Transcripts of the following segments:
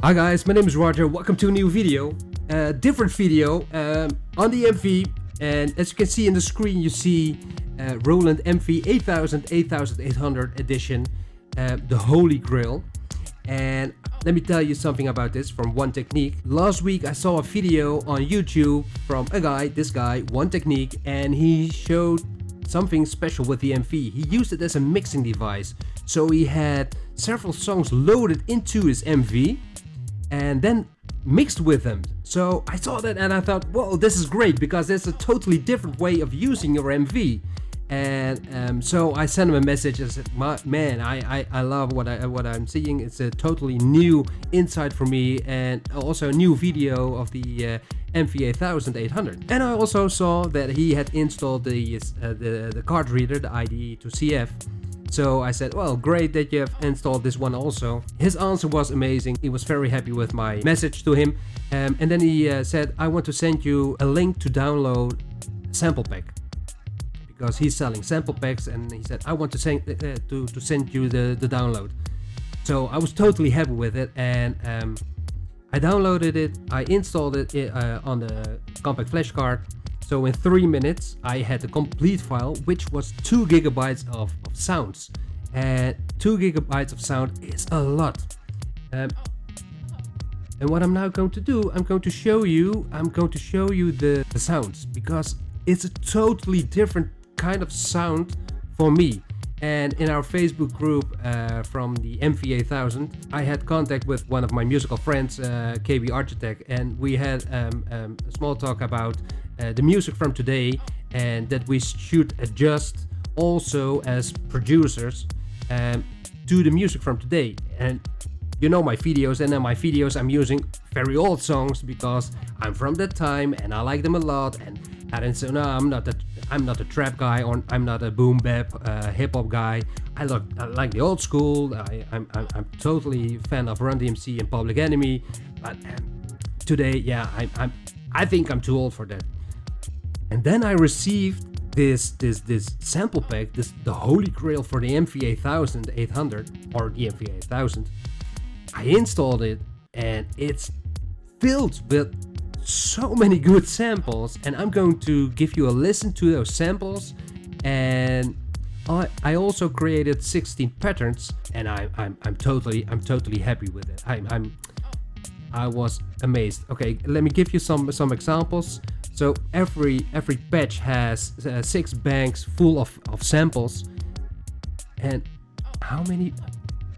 Hi guys, my name is Roger. Welcome to a new video, different video on the MV. And as you can see in the screen, you see Roland MV-8800 8800 edition, the Holy Grail. And let me tell you something about this from One Technique. Last week I saw a video on YouTube from this guy, One Technique, and he showed something special with the MV. He used it as a mixing device. So he had several songs loaded into his MV and then mixed with them. So I saw that and I thought, whoa, this is great, because there's a totally different way of using your MV. And so I sent him a message and said, man, I love what I'm seeing. It's a totally new insight for me, and also a new video of the MV-8800. And I also saw that he had installed the card reader, the IDE to CF. So I said, well, great that you have installed this one also. His answer was amazing. He was very happy with my message to him. And then he said, I want to send you a link to download a sample pack, because he's selling sample packs, and he said, I want to send you the download. So I was totally happy with it, and I downloaded it. I installed it on the compact flash card. So in 3 minutes I had the complete file, which was 2 gigabytes of sounds, and 2 gigabytes of sound is a lot. And what I'm now going to do, I'm going to show you the sounds, because it's a totally different kind of sound for me. And in our Facebook group from the MV-8000, I had contact with one of my musical friends, KB Architek, and we had a small talk about the music from today, and that we should adjust also as producers to the music from today. And you know my videos, and in my videos I'm using very old songs because I'm from that time and I like them a lot. And I didn't say, no, I'm not a trap guy, or I'm not a BoomBap hip hop guy. I like the old school. I'm totally fan of Run DMC and Public Enemy. But today, yeah, I think I'm too old for that. And then I received this sample pack, the Holy Grail for the MV-8800 or the MV-8000. I installed it, and it's filled with so many good samples, and I'm going to give you a listen to those samples. And I also created 16 patterns, and I'm totally happy with it. I was amazed. Okay, let me give you some examples. So every patch has 6 banks full of samples. And how many?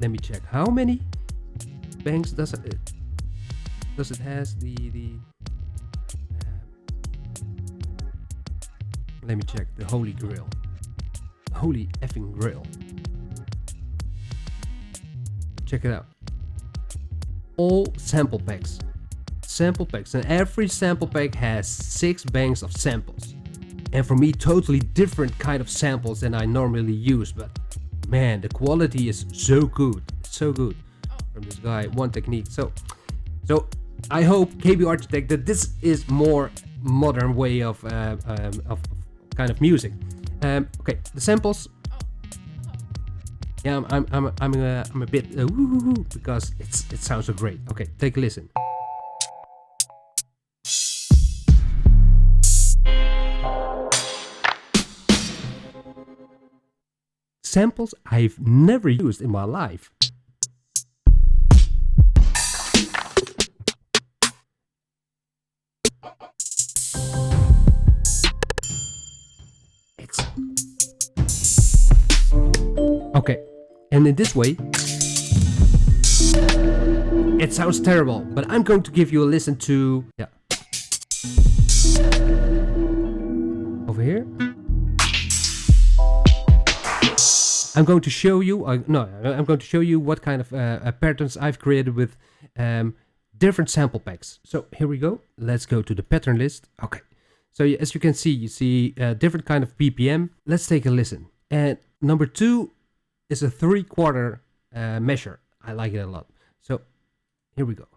Let me check. How many banks does it has? Let me check. The Holy Grail. Holy effing Grail. Check it out. All sample packs. And every sample pack has 6 banks of samples. And for me, totally different kind of samples than I normally use. But man, the quality is so good. So good from this guy, One Technique. So I hope, KB Architect, that this is more modern way of kind of music. Okay, the samples. Yeah, I'm a bit because it sounds so great. Okay, take a listen. Samples I've never used in my life. Okay, and in this way, it sounds terrible, but I'm going to give you a listen to, yeah, over here. I'm going to show you, I'm going to show you what kind of patterns I've created with different sample packs. So here we go. Let's go to the pattern list. Okay. So as you can see, you see different kind of BPM. Let's take a listen. And number 2 is a 3/4 measure. I like it a lot. So here we go.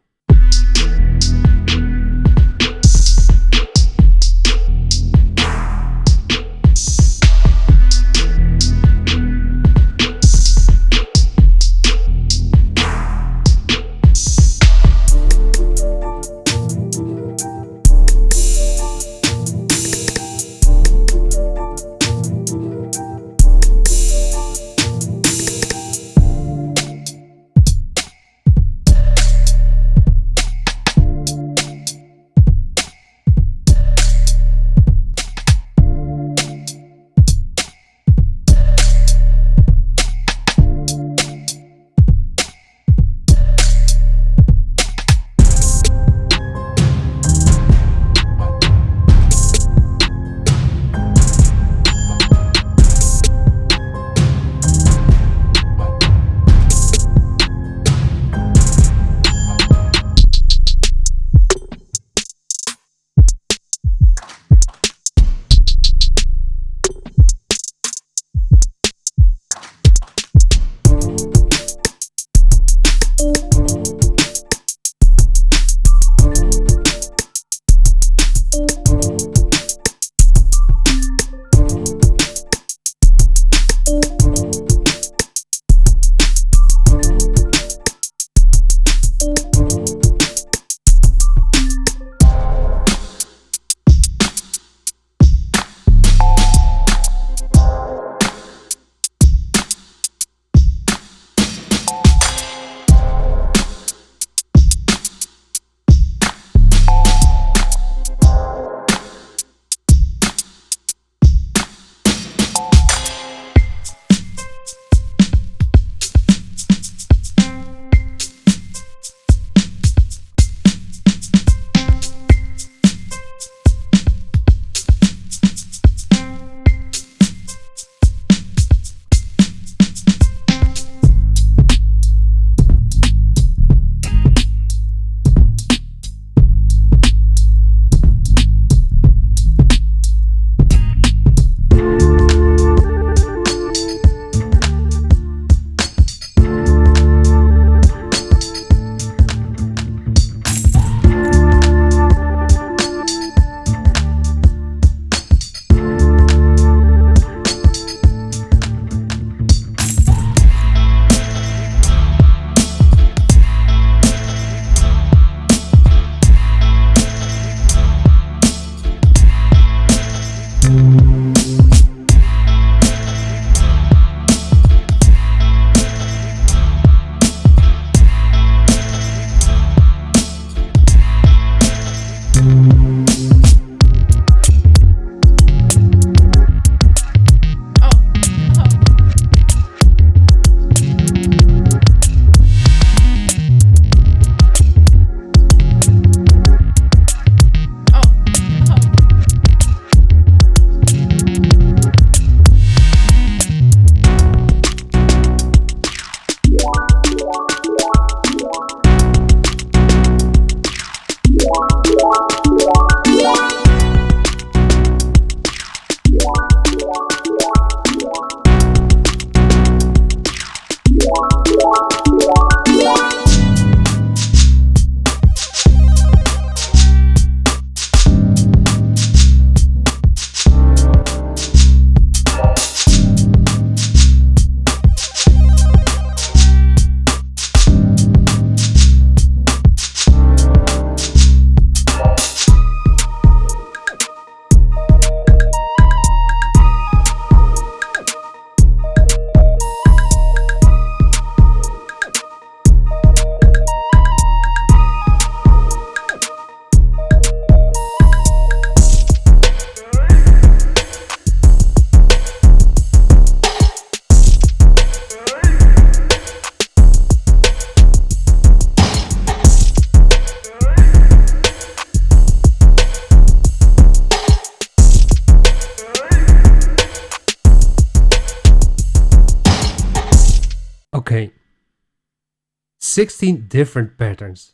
16 different patterns.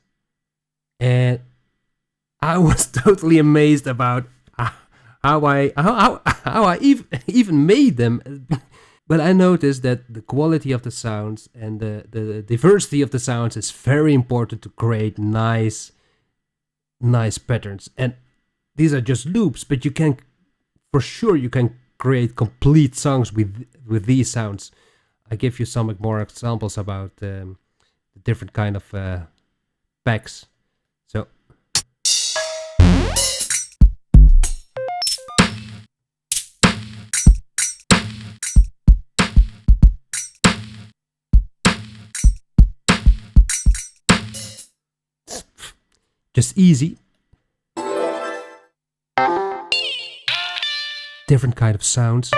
And I was totally amazed about how I even made them. But I noticed that the quality of the sounds and the diversity of the sounds is very important to create nice patterns. And these are just loops, but you can, for sure, you can create complete songs with these sounds. I give you some more examples about the different kind of packs. So. Just easy. Different kind of sounds.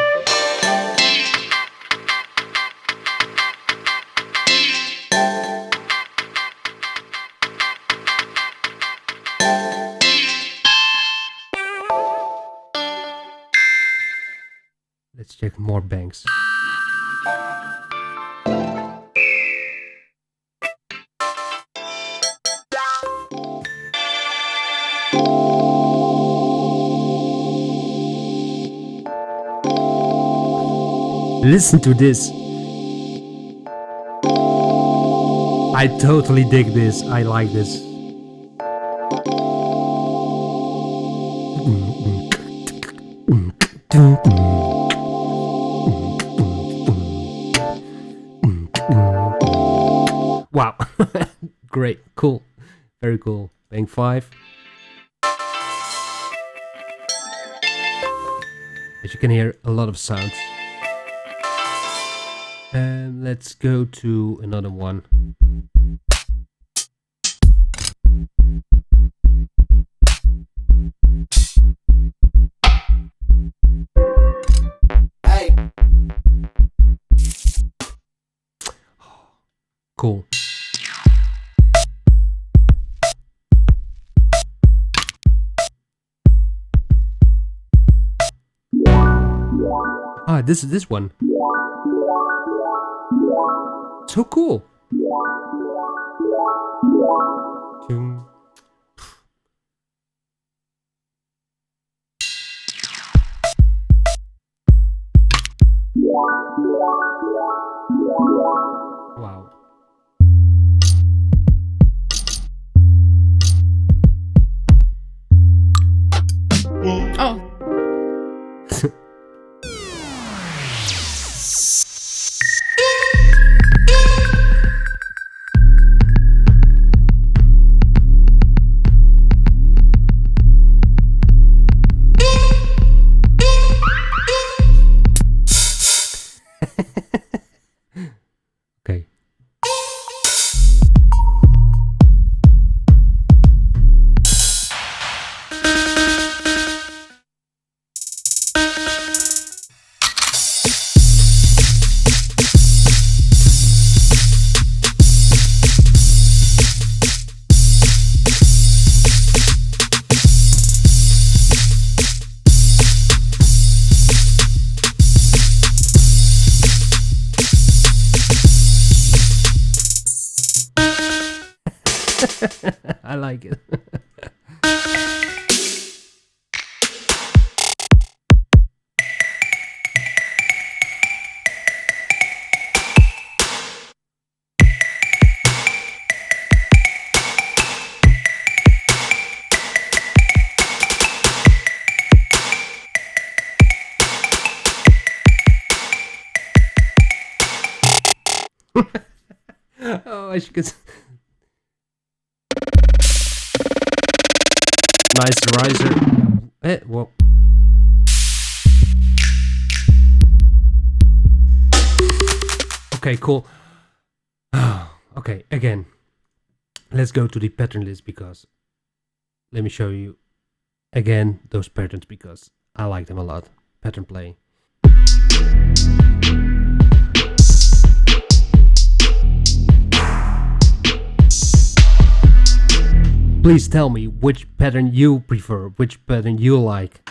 Let's check more banks. Listen to this. I totally dig this. I like this. Wow. Great. Cool. Very cool. Bank 5. As you can hear, a lot of sounds. And let's go to another one. Hey. Cool. Ah, this is this one. So cool. Wow. Oh. Okay. I like it. Oh, as you can see. Nice riser. Whoa. Okay, cool. Okay, again. Let's go to the pattern list because let me show you again those patterns because I like them a lot. Pattern play. Please tell me which pattern you prefer, which pattern you like.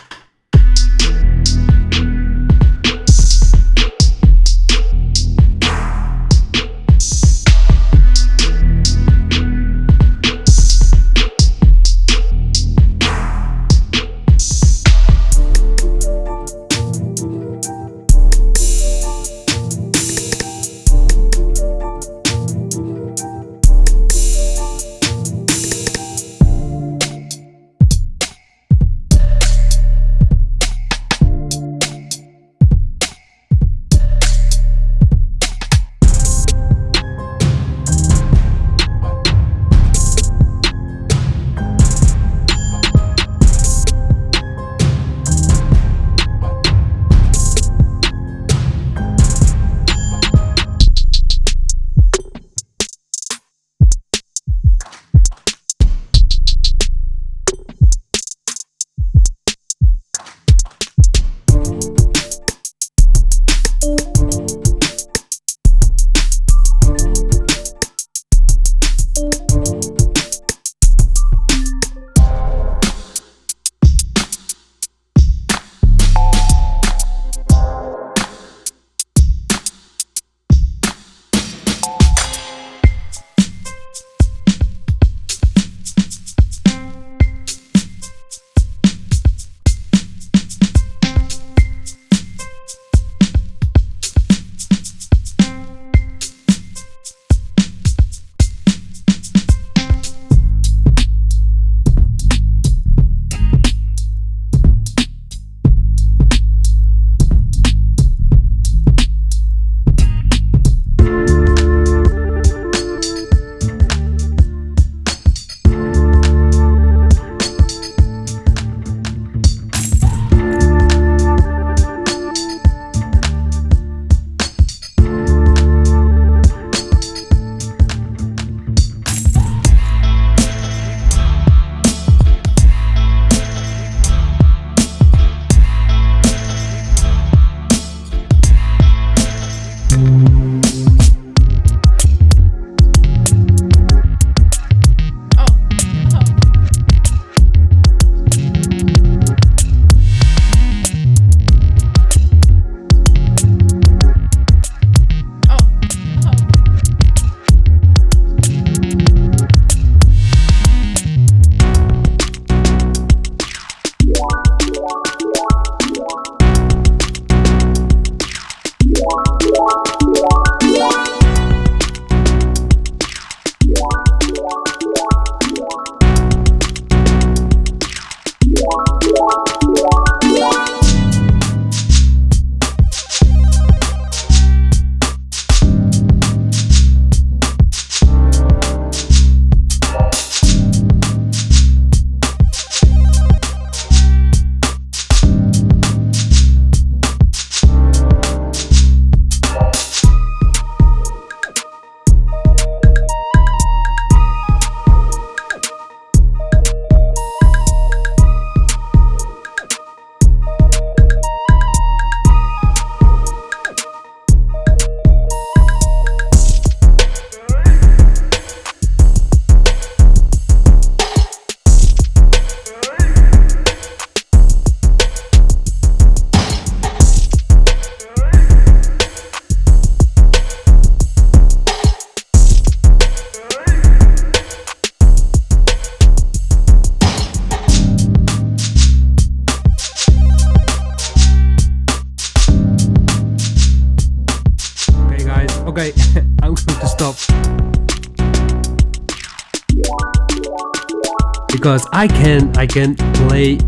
because I can play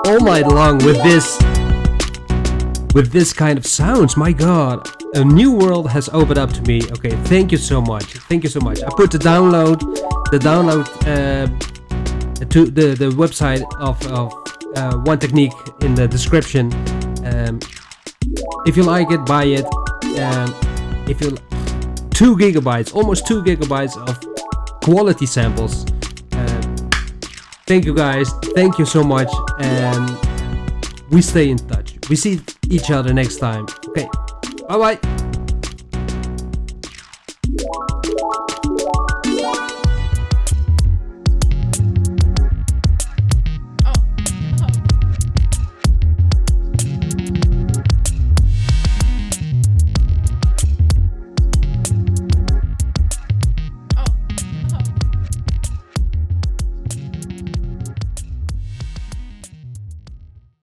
all night long with this kind of sounds. My God, a new world has opened up to me. Okay, thank you so much. Thank you so much. I put the download to the website of One Technique in the description. If you like it, buy it. If you 2 gigabytes, almost 2 gigabytes of quality samples. Thank you guys. Thank you so much, and we stay in touch. We see each other next time. Okay, bye bye.